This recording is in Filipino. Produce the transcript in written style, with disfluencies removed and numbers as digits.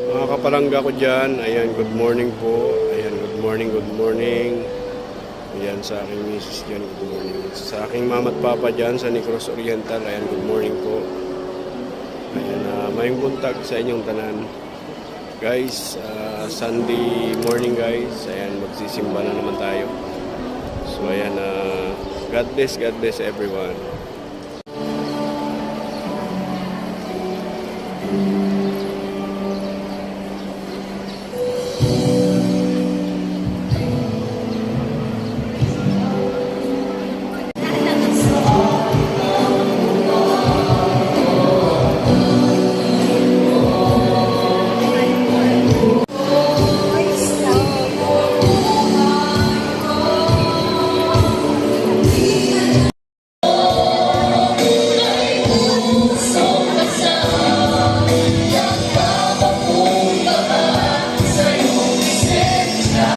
Mga kapalangga ko dyan, ayan, good morning po. Ayan, good morning, good morning. Ayan, sa aking misis dyan, good morning. Sa aking mama at papa dyan, sa Negros Oriental, ayan, good morning po. Ayan, mayong buntag sa inyong tanan. Guys, Sunday morning guys, ayan, magsisimba na naman tayo. So ayan, God bless everyone.